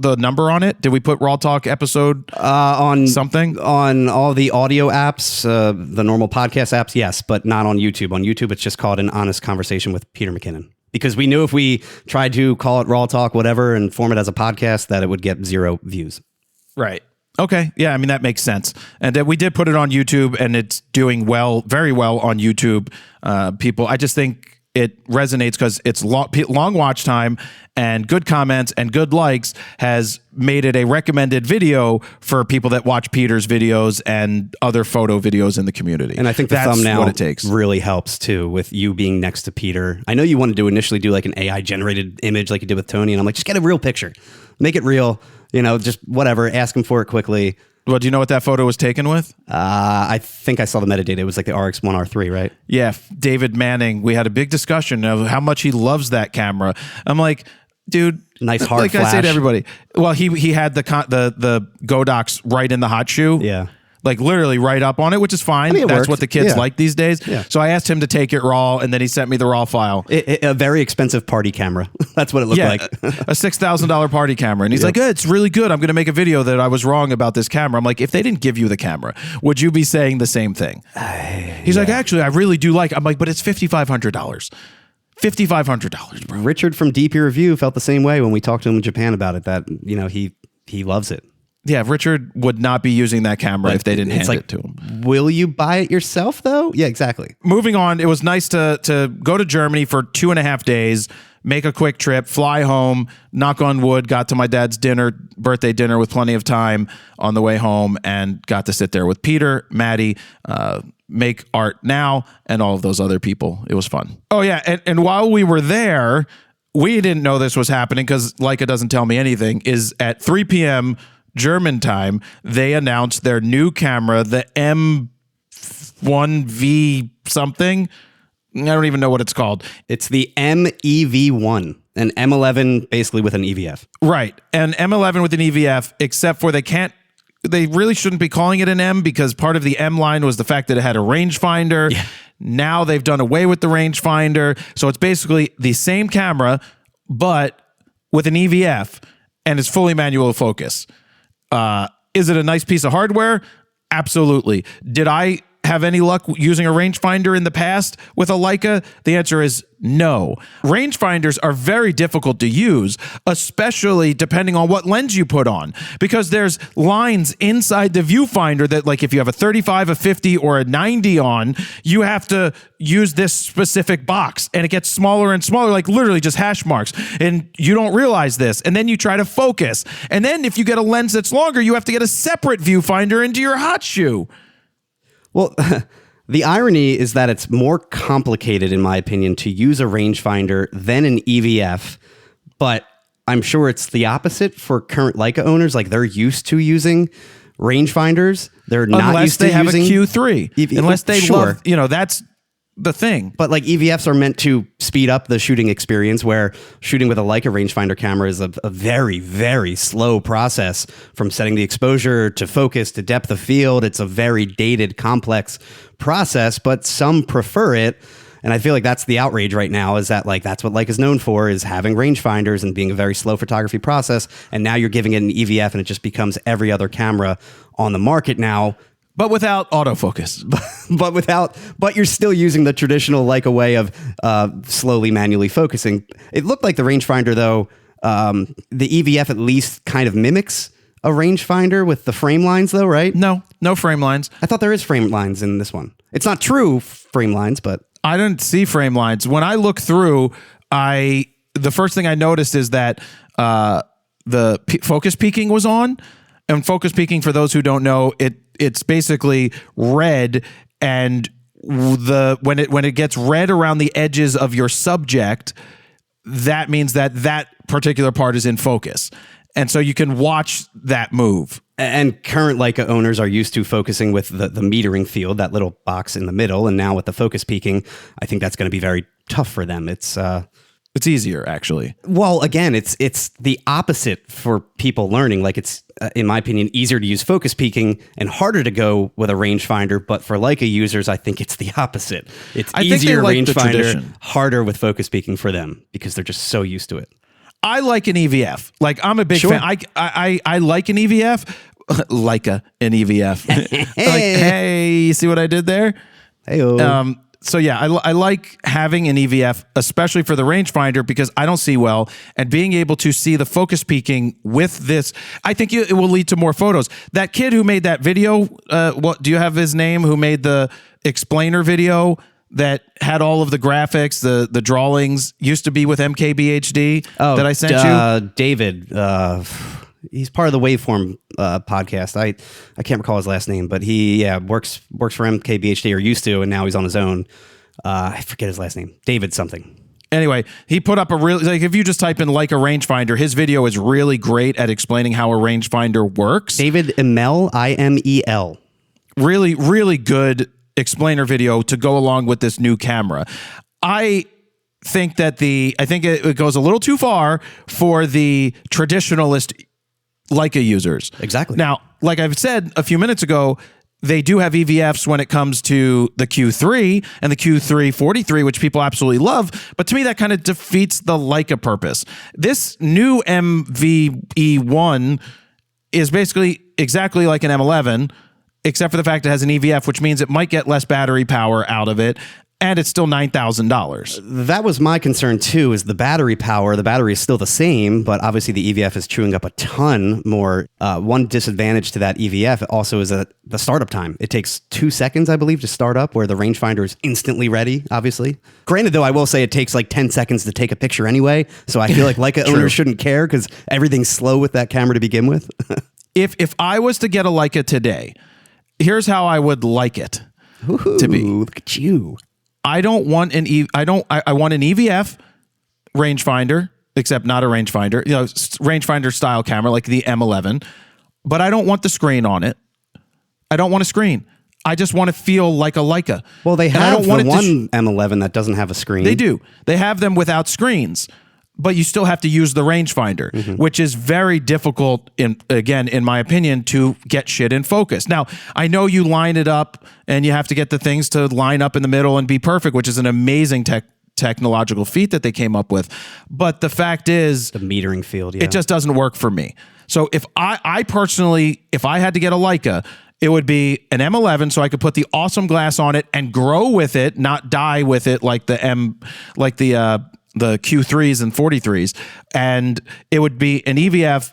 the number on it? Did we put RAWtalk episode on something? On all the audio apps, the normal podcast apps, yes, but not on YouTube. On YouTube, it's just called An Honest Conversation with Peter McKinnon. Because we knew if we tried to call it RAWtalk, whatever, and form it as a podcast, that it would get 0 views. Right. Okay. Yeah. I mean, that makes sense. And we did put it on YouTube, and it's doing very well on YouTube. People, I just think it resonates because it's long watch time and good comments and good likes has made it a recommended video for people that watch Peter's videos and other photo videos in the community. And I think that's thumbnail what it takes. Really helps too, with you being next to Peter. I know you wanted to initially do like an AI generated image like you did with Tony, and I'm like, just get a real picture, make it real, just whatever, ask him for it quickly. Well, do you know what that photo was taken with? I think I saw the metadata. It was like the RX1 R3, right? Yeah, David Manning. We had a big discussion of how much he loves that camera. I'm like, dude, nice hard like flash. I say to everybody. Well, he had the Godox right in the hot shoe. Yeah. Like literally right up on it, which is fine. I mean, that's worked. what the kids Yeah. like these days. Yeah. So I asked him to take it raw, and then he sent me the raw file. A very expensive party camera. That's what it looked like. A $6,000 party camera. And he's like, it's really good. I'm going to make a video that I was wrong about this camera. I'm like, if they didn't give you the camera, would you be saying the same thing? He's like, actually, I really do like it. I'm like, but it's $5,500. $5,500, bro. Richard from DP Review felt the same way when we talked to him in Japan about it, that, he loves it. Yeah, Richard would not be using that camera if they didn't hand it to him. Will you buy it yourself, though? Yeah, exactly. Moving on, it was nice to go to Germany for 2.5 days. make a quick trip, fly home, knock on wood, got to my dad's birthday dinner with plenty of time on the way home, and got to sit there with Peter, Maddie, Make Art Now, and all of those other people. It was fun. Oh, yeah. And while we were there, we didn't know this was happening because Leica doesn't tell me anything, is at 3 p.m. German time, they announced their new camera, the M1V something. I don't even know what it's called. It's the MEV1, an M11 basically with an EVF. Right. An M11 with an EVF, except for they really shouldn't be calling it an M because part of the M line was the fact that it had a rangefinder. Yeah. Now they've done away with the rangefinder. So it's basically the same camera, but with an EVF, and it's fully manual focus. Is it a nice piece of hardware? Absolutely. Did I have any luck using a rangefinder in the past with a Leica? The answer is no. Rangefinders are very difficult to use, especially depending on what lens you put on, because there's lines inside the viewfinder that, like, if you have a 35, a 50, or a 90 on, you have to use this specific box, and it gets smaller and smaller, like literally just hash marks, and you don't realize this, and then you try to focus, and then if you get a lens that's longer, you have to get a separate viewfinder into your hot shoe. Well, the irony is that it's more complicated, in my opinion, to use a rangefinder than an EVF, but I'm sure it's the opposite for current Leica owners. Like, they're used to using rangefinders. They're not used to using... Unless they have a Q3. Unless they love... that's the thing. But like EVFs are meant to speed up the shooting experience, where shooting with a Leica rangefinder camera is a very, very slow process from setting the exposure to focus to depth of field. It's a very dated, complex process, but some prefer it. And I feel like that's the outrage right now, is that, like, that's what Leica is known for, is having rangefinders and being a very slow photography process. And now you're giving it an EVF and it just becomes every other camera on the market now. But without autofocus. but you're still using the traditional Leica way of slowly manually focusing. It looked like the rangefinder, though, the EVF at least kind of mimics a rangefinder with the frame lines, though, right? No frame lines. I thought there is frame lines in this one. It's not true frame lines, but... I didn't see frame lines. When I look through, the first thing I noticed is that the focus peaking was on. And focus peaking, for those who don't know, it's basically red, and when it gets red around the edges of your subject, that means that particular part is in focus. And so you can watch that move. And current Leica owners are used to focusing with the metering field, that little box in the middle. And now with the focus peaking, I think that's going to be very tough for them. It's easier, actually. Well, again, it's the opposite for people learning. Like, it's, in my opinion, easier to use focus peaking and harder to go with a rangefinder. But for Leica users, I think it's the opposite. It's easier rangefinder, harder with focus peaking for them because they're just so used to it. I like an EVF. Like, I'm a big fan. I like an EVF. Leica, an EVF. Like, hey, you see what I did there? Hey-o. So yeah, I like having an EVF, especially for the rangefinder, because I don't see well, and being able to see the focus peaking with this, I think it will lead to more photos. That kid who made that video, what do you have his name? Who made the explainer video that had all of the graphics, the drawings, used to be with MKBHD that I sent you? David. He's part of the Waveform podcast. I can't recall his last name, but he works for MKBHD, or used to, and now he's on his own. I forget his last name. David something. Anyway, he put up if you just type in Leica rangefinder, his video is really great at explaining how a rangefinder works. David Imel, IMEL. Really, really good explainer video to go along with this new camera. I think it goes a little too far for the traditionalist Leica users. Exactly. Now, like I've said a few minutes ago, they do have EVFs when it comes to the Q3 and the Q3-43, which people absolutely love. But to me, that kind of defeats the Leica purpose. This new MVE1 is basically exactly like an M11, except for the fact it has an EVF, which means it might get less battery power out of it. and it's still $9,000. That was my concern too, is the battery power. The battery is still the same, but obviously the EVF is chewing up a ton more. One disadvantage to that EVF also is the startup time. It takes 2 seconds, I believe, to start up, where the rangefinder is instantly ready, obviously. Granted, though, I will say it takes like 10 seconds to take a picture anyway, so I feel like Leica owners shouldn't care because everything's slow with that camera to begin with. If I was to get a Leica today, here's how I would like it to be. Look at you. I don't want an I want an EVF rangefinder, except not a rangefinder, rangefinder style camera like the M11, but I don't want the screen on it. I don't want a screen. I just want to feel like a Leica. Well, they have the one M11 that doesn't have a screen. They do. They have them without screens, but you still have to use the rangefinder, which is very difficult, in my opinion, to get shit in focus. Now, I know you line it up and you have to get the things to line up in the middle and be perfect, which is an amazing technological feat that they came up with. But the fact is, the metering field, it just doesn't work for me. So if I personally, if I had to get a Leica, it would be an M11, so I could put the awesome glass on it and grow with it, not die with it like the Q3s and 43s, and it would be an EVF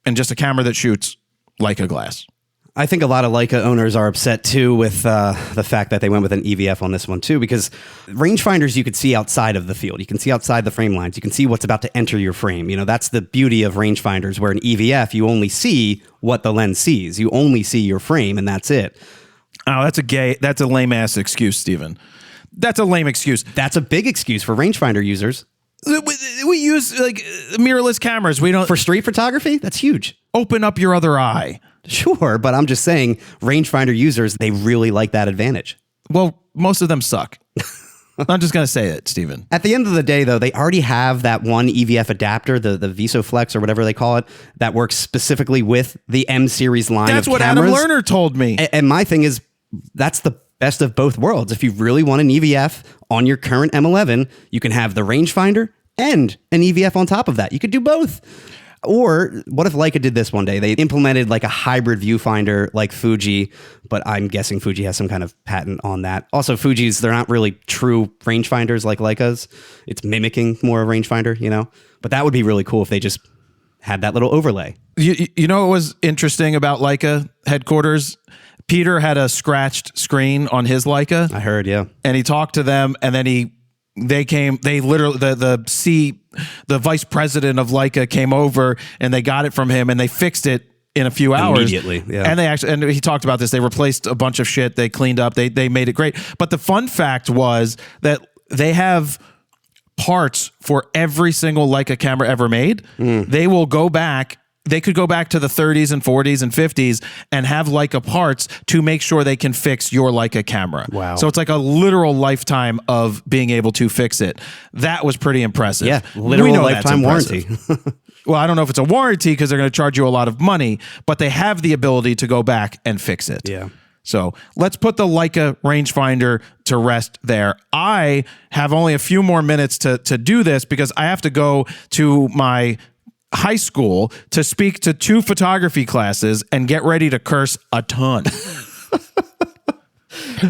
and just a camera that shoots Leica glass. I think a lot of Leica owners are upset too with the fact that they went with an EVF on this one too, because rangefinders you could see outside of the field. You can see outside the frame lines. You can see what's about to enter your frame. You know, that's the beauty of rangefinders, where an EVF, you only see what the lens sees. You only see your frame and that's it. Oh, that's a lame ass excuse, Steven. That's a lame excuse. That's a big excuse for rangefinder users. We use like mirrorless cameras. We don't For street photography, that's huge. open up your other eye. Sure, but I'm just saying rangefinder users, they really like that advantage. Well, most of them suck. I'm just going to say it, Steven. At the end of the day, though, they already have that one EVF adapter, the VisoFlex or whatever they call it, that works specifically with the M series line That's of what cameras. Adam Lerner told me. And my thing is, that's the best of both worlds. If you really want an EVF on your current M11, you can have the rangefinder and an EVF on top of that. You could do both. Or what if Leica did this one day? They implemented like a hybrid viewfinder like Fuji, but I'm guessing Fuji has some kind of patent on that. Also, Fuji's, they're not really true rangefinders like Leica's. It's mimicking more of a rangefinder, you know? But that would be really cool if they just had that little overlay. You know what was interesting about Leica headquarters? Peter had a scratched screen on his Leica. I heard, yeah. And he talked to them, and then they literally, the vice president of Leica came over and they got it from him and they fixed it in a few hours. Immediately, yeah. And he talked about this. They replaced a bunch of shit. They cleaned up. They made it great. But the fun fact was that they have parts for every single Leica camera ever made. They will go back. They could go back to the 30s and 40s and 50s and have Leica parts to make sure they can fix your Leica camera. Wow. So it's like a literal lifetime of being able to fix it. That was pretty impressive. Yeah, literal We know lifetime that's warranty. impressive. Well, I don't know if it's a warranty because they're going to charge you a lot of money, but they have the ability to go back and fix it. Yeah. So let's put the Leica rangefinder to rest there. I have only a few more minutes to do this because I have to go to my high school to speak to 2 photography classes and get ready to curse a ton.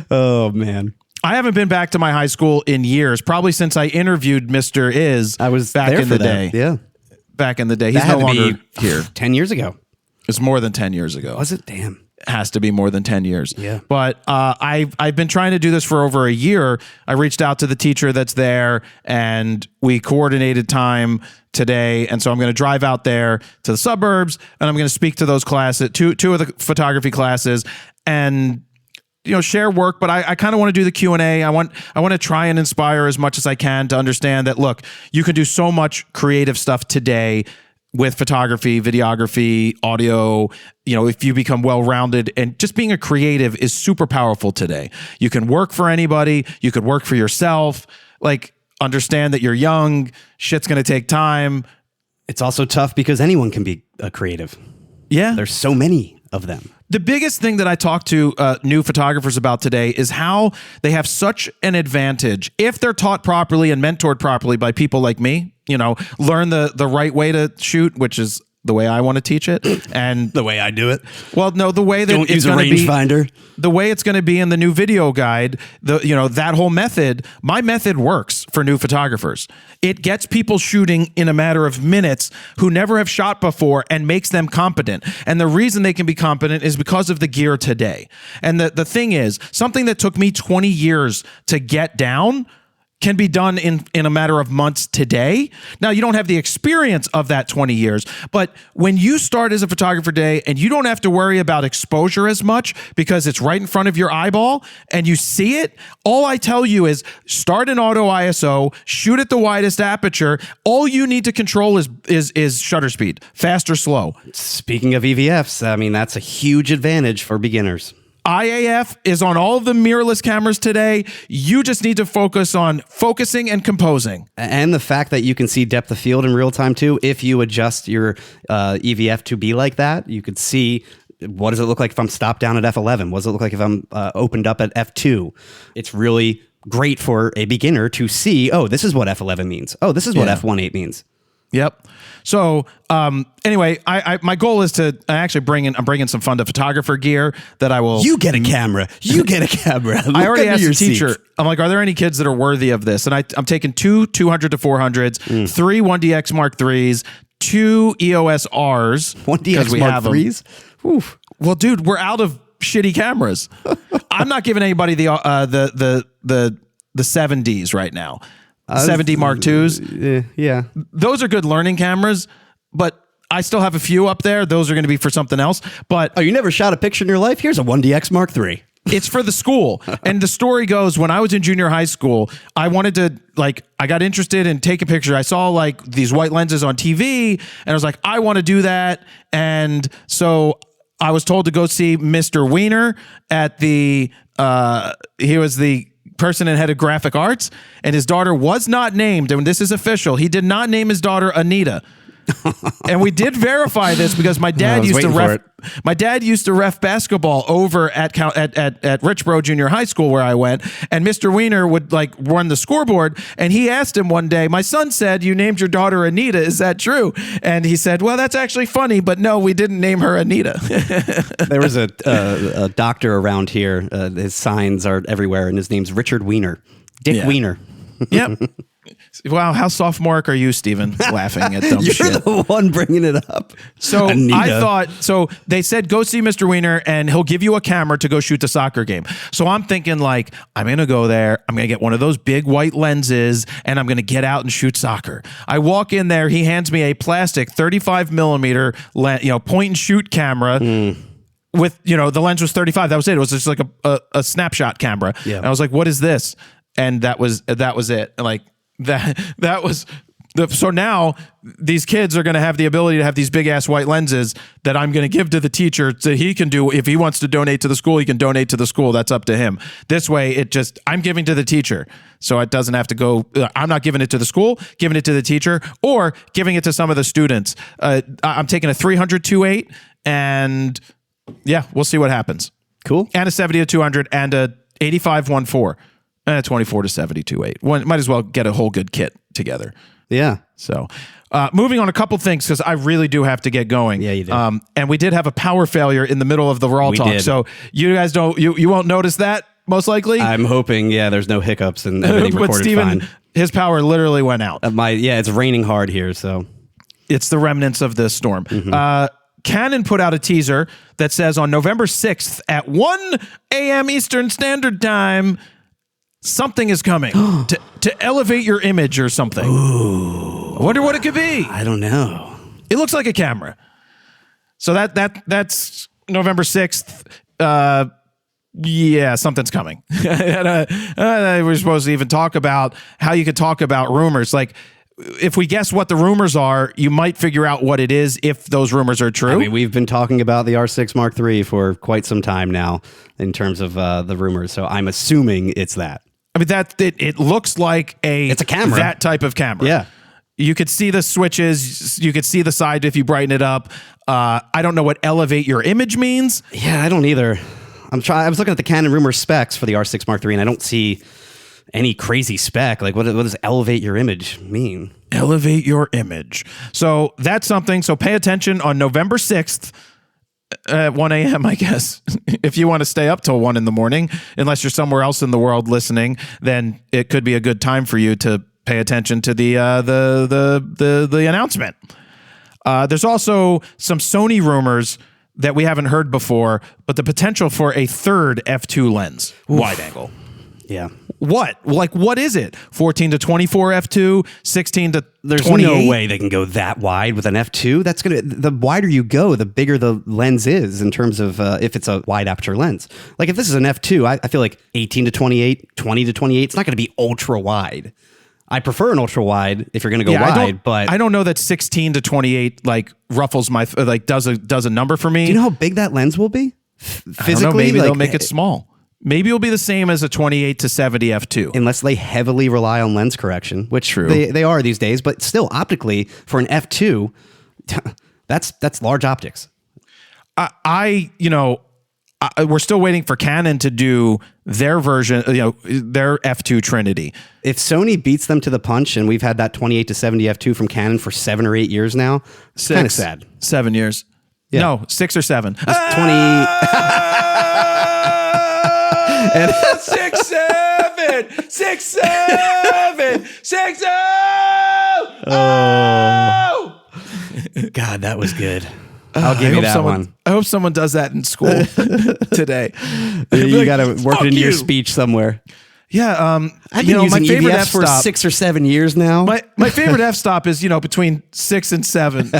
Oh, man. I haven't been back to my high school in years, probably since I interviewed Mr. Is. I was back there in for the that. day. Yeah. Back in the day. He's That no had to longer be here. 10 years ago. It's more than 10 years ago. Was it? Damn. Has to be more than 10 years. Yeah. But I've been trying to do this for over a year. I reached out to the teacher that's there and we coordinated time today. And so I'm going to drive out there to the suburbs and I'm going to speak to those classes, two of the photography classes, and share work. But I kind of want to do the Q&A. I want to try and inspire as much as I can to understand that, look, you can do so much creative stuff today with photography, videography, audio. If you become well-rounded, and just being a creative is super powerful today. You can work for anybody. You could work for yourself. Like, understand that you're young. Shit's going to take time. It's also tough because anyone can be a creative. Yeah. There's so many of them. The biggest thing that I talk to new photographers about today is how they have such an advantage if they're taught properly and mentored properly by people like me. Learn the right way to shoot, which is the way I want to teach it, and The way I do it. well, no, the way that Don't it's use a going to be, rangefinder. the way it's going to be in the new video guide, that whole method, my method works for new photographers. It gets people shooting in a matter of minutes who never have shot before and makes them competent. And the reason they can be competent is because of the gear today. And the thing is, something that took me 20 years to get down can be done in a matter of months today. Now, you don't have the experience of that 20 years, but when you start as a photographer today and you don't have to worry about exposure as much because it's right in front of your eyeball and you see it, all I tell you is start an auto ISO, shoot at the widest aperture. All you need to control is shutter speed, fast or slow. Speaking of EVFs, I mean, that's a huge advantage for beginners. IAF is on all of the mirrorless cameras today. You just need to focus on focusing and composing. And the fact that you can see depth of field in real time too, if you adjust your EVF to be like that, you could see what does it look like if I'm stopped down at f11? What does it look like if I'm opened up at f2? It's really great for a beginner to see, oh, this is what f11 means. Oh, this is what f18 means. Yep. So anyway, my goal is to actually I'm bringing some fun to photographer gear that I will. You get a camera. You get a camera. I already asked the seat. teacher. I'm like, are there any kids that are worthy of this? And I'm taking two 200 to 400s, three 1DX Mark IIIs, two EOS Rs. 1DX Mark IIIs? Oof. Well, dude, we're out of shitty cameras. I'm not giving anybody the 7Ds right now. 7D Mark IIs. Yeah. Those are good learning cameras, but I still have a few up there. Those are going to be for something else. But Oh, you never shot a picture in your life? Here's a 1DX Mark III. it's for the school. And the story goes, when I was in junior high school, I wanted to, I got interested in taking pictures. I saw these white lenses on TV and I was like, I want to do that. And so I was told to go see Mr. Wiener at he was the person in head of graphic arts, and his daughter was not named. And this is official. He did not name his daughter Anita. And we did verify this because my dad used to ref basketball over at Richboro Junior High School where I went, and Mr. Wiener would run the scoreboard, and he asked him one day, my son said you named your daughter Anita, is that true? And he said, well, that's actually funny, but no, we didn't name her Anita. There was a doctor around here. His signs are everywhere, and his name's Richard Wiener. Dick Wiener. Yep. Wow, how sophomoric are you, Steven? Laughing at dumb You're shit. the one bringing it up. So Anita. I thought, they said, go see Mr. Wiener and he'll give you a camera to go shoot the soccer game. So I'm thinking I'm going to go there. I'm going to get one of those big white lenses and I'm going to get out and shoot soccer. I walk in there. He hands me a plastic 35 millimeter, point and shoot camera. With, the lens was 35. That was it. It was just like a snapshot camera. Yeah. And I was like, what is this? And that was it. That was so now these kids are going to have the ability to have these big ass white lenses that I'm going to give to the teacher so he can do, if he wants to donate to the school, he can donate to the school. That's up to him. This way I'm giving to the teacher. So it doesn't have to go, I'm not giving it to the school, giving it to the teacher or giving it to some of the students. I'm taking a 300 2.8 and we'll see what happens. Cool. And a 70 to 200 and a 85 1.4. And a 24 to 70 2.8. Might as well get a whole good kit together. Yeah. So, moving on a couple things because I really do have to get going. Yeah, you do. And we did have a power failure in the middle of the RAWtalk. did. So you guys you won't notice that most likely. I'm hoping, there's no hiccups and everything But recorded Steven, fine. his power literally went out. It's raining hard here, so. It's the remnants of the storm. Canon put out a teaser that says on November 6th at 1 a.m. Eastern Standard Time, something is coming to elevate your image or something. Ooh. I wonder what it could be. I don't know. It looks like a camera. So that's November 6th. Something's coming. And, we're supposed to even talk about how you could talk about rumors. If we guess what the rumors are, you might figure out what it is if those rumors are true. I mean, we've been talking about the R6 Mark III for quite some time now in terms of the rumors. So I'm assuming it's that. I mean, it looks like it's a camera. That type of camera. Yeah. You could see the switches. You could see the side if you brighten it up. I don't know what elevate your image means. Yeah, I don't either. I was looking at the Canon rumor specs for the R6 Mark III, and I don't see any crazy spec. Like what does elevate your image mean? Elevate your image. So that's something. So pay attention on November 6th at 1 a.m., I guess. If you want to stay up till 1 in the morning, unless you're somewhere else in the world listening, then it could be a good time for you to pay attention to the announcement. There's also some Sony rumors that we haven't heard before, but the potential for a third f2 lens, wide angle. Yeah. What? Like, what is it? 14 to 24 f2, 16 to There's 28? no way they can go that wide with an f2. That's gonna. The wider you go, the bigger the lens is in terms of if it's a wide aperture lens. Like if this is an f2, I feel like 18 to 28, 20 to 28. It's not going to be ultra wide. I prefer an ultra wide if you're going to go wide, but I don't know that 16 to 28 like ruffles my like does a number for me. Do you know how big that lens will be? Physically, I don't know, maybe they'll make it small. Maybe it'll be the same as a 28 to 70 f2. Unless they heavily rely on lens correction, which True. They are these days, but still optically for an f2, that's large optics. We're still waiting for Canon to do their version, their f2 Trinity. If Sony beats them to the punch, and we've had that 28 to 70 f2 from Canon for 7 or 8 years now, it's kind of sad. 7 years. Yeah. No, 6 or 7. 20. And 6, 7, 6, 7, 6, oh! God, that was good. I'll give you that one. I hope someone does that in school today. You got to work it into your speech somewhere. Yeah, I've been using my favorite EVFs f for stop 6 or 7 years now. My favorite f stop is between 6 and 7.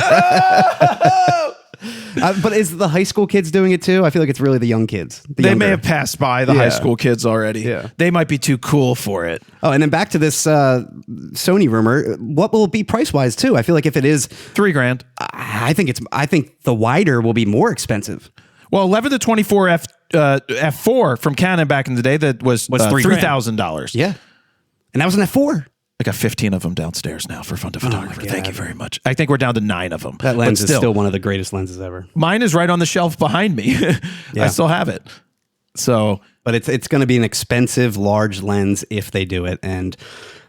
But is the high school kids doing it too? I feel like it's really the young kids. They may have passed by the high school kids already. Yeah. They might be too cool for it. Oh, and then back to this Sony rumor. What will it be price wise too? I feel like if it is $3,000, I think the wider will be more expensive. Well, 11 to 24 f4 from Canon back in the day that was $3,000. Yeah, and that was an f4. I got 15 of them downstairs now for Fun to Photographer. Thank you very much. I think we're down to 9 of them. That lens is still one of the greatest lenses ever. Mine is right on the shelf behind me. I still have it. So, but it's going to be an expensive large lens if they do it, and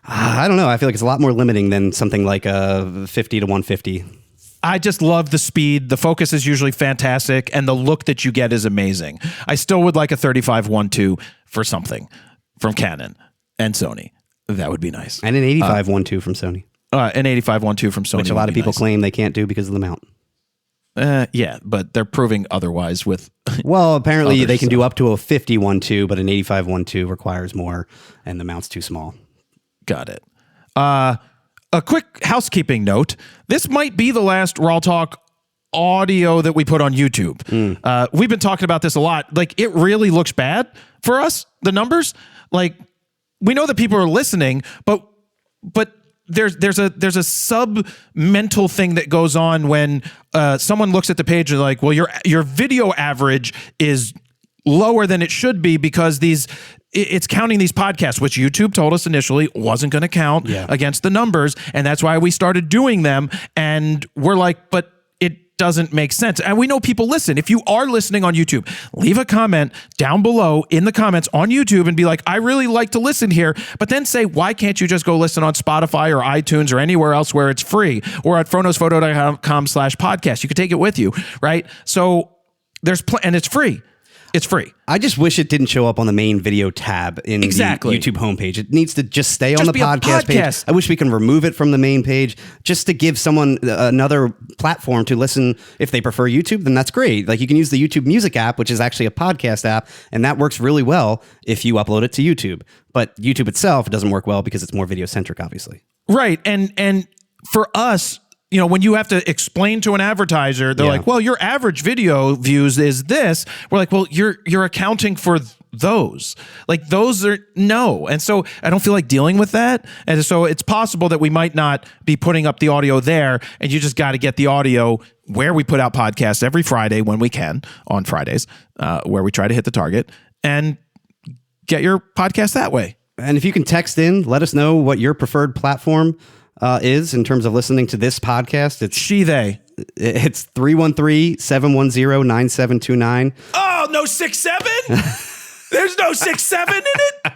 I don't know. I feel like it's a lot more limiting than something like a 50 to 150. I just love the speed. The focus is usually fantastic, and the look that you get is amazing. I still would like a 35-1.2 for something from Canon and Sony. That would be nice. And an 85-1.2 from Sony. An 85-1.2 from Sony. Which a lot of people claim they can't do because of the mount. Yeah, but they're proving otherwise with... Well, apparently they can do up to a 50-1.2, but an 85-1.2 requires more, and the mount's too small. Got it. A quick housekeeping note. This might be the last RAWtalk audio that we put on YouTube. We've been talking about this a lot. Like, it really looks bad for us, the numbers. Like, we know that people are listening, but there's a sub mental thing that goes on when someone looks at the page and like, well, your video average is lower than it should be because it's counting these podcasts, which YouTube told us initially wasn't going to count against the numbers, and that's why we started doing them. And we're like, but it doesn't make sense. And we know people listen. If you are listening on YouTube, leave a comment down below in the comments on YouTube and be like, I really like to listen here, but then say, why can't you just go listen on Spotify or iTunes or anywhere else where it's free, or at froknosphoto.com/podcast. You can take it with you, right? So and it's free. It's free. I just wish it didn't show up on the main video tab in the YouTube homepage. It needs to just stay on the podcast page. I wish we can remove it from the main page just to give someone another platform to listen. If they prefer YouTube, then that's great. Like, you can use the YouTube Music app, which is actually a podcast app, and that works really well if you upload it to YouTube. But YouTube itself doesn't work well because it's more video centric, obviously. Right. And for us, when you have to explain to an advertiser, they're like, well, your average video views is this. We're like, well, you're accounting for those. Like, those are no. And so I don't feel like dealing with that. And so it's possible that we might not be putting up the audio there, and you just got to get the audio where we put out podcasts every Friday when we can, on Fridays, where we try to hit the target, and get your podcast that way. And if you can text in, let us know what your preferred platform is in terms of listening to this podcast. It's It's 313-710-9729. Oh, no 6-7? There's no 6-7 in it?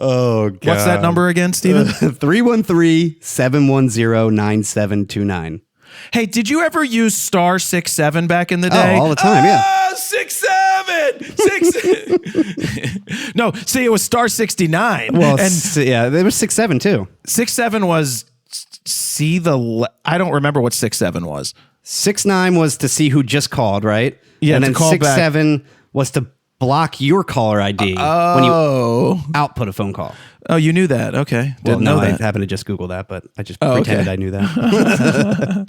Oh, God. What's that number again, Steven? 313-710-9729. Hey, did you ever use *67 back in the day? all the time, yeah. 67! No, see, it was *69. Well, and yeah, there was 6-7 too. 6-7 was I don't remember what 6-7 was. 6-9 was to see who just called, right? Yeah, and to then call back. 6-7 was to block your caller ID when you output a phone call. Oh, you knew that. Okay. Didn't know that. I happened to just Google that, but I just pretended I knew that.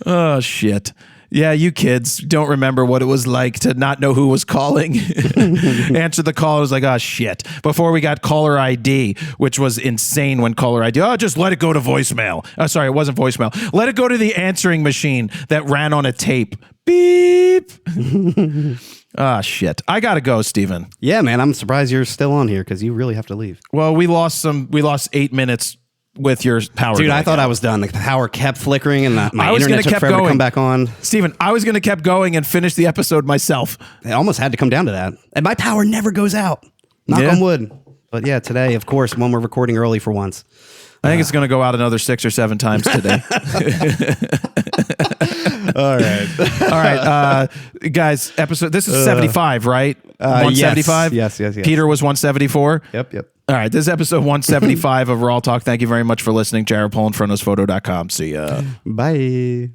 Oh, shit. Yeah, you kids don't remember what it was like to not know who was calling. Answer the call. It was like, oh, shit. Before we got caller ID, which was insane when caller ID. Oh, just let it go to voicemail. Oh, sorry, it wasn't voicemail. Let it go to the answering machine that ran on a tape. Beep. Ah, shit. I got to go, Steven. Yeah, man. I'm surprised you're still on here because you really have to leave. Well, we lost 8 minutes with your power. Dude, I thought I was done. The power kept flickering and my was internet gonna took forever to come back on. Steven, I was going to keep going and finish the episode myself. It almost had to come down to that. And my power never goes out. Knock on wood. But yeah, today, of course, when we're recording early for once. I think it's going to go out another 6 or 7 times today. All right. All right. Guys, this is 75, right? 175? Yes. Peter was 174? Yep. All right. This is episode 175 of RAWtalk. Thank you very much for listening. Jared Polin, frontnosphoto.com. See ya. Bye.